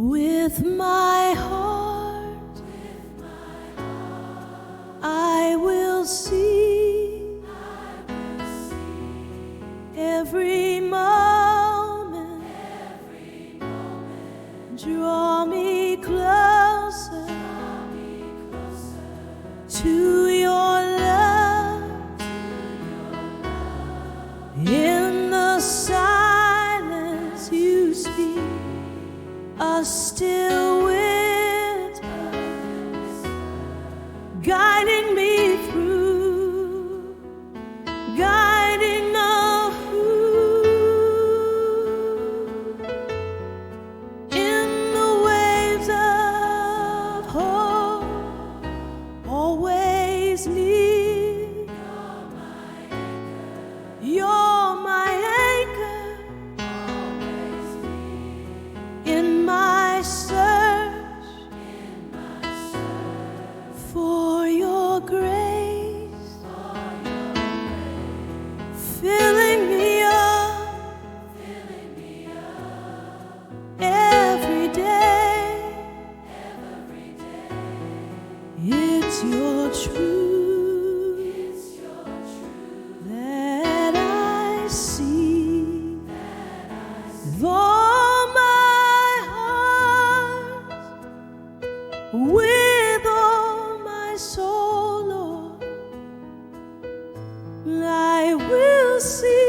With my heart, I will see every moment, draw me closer to your love. In the silence you speak a still whisper, guiding me through, guiding me through. In the waves of hope, always near. You're my anchor, always near. In my search for your grace, filling me up every day. It's your truth that I see. With all my heart, with all my soul, Lord, I will see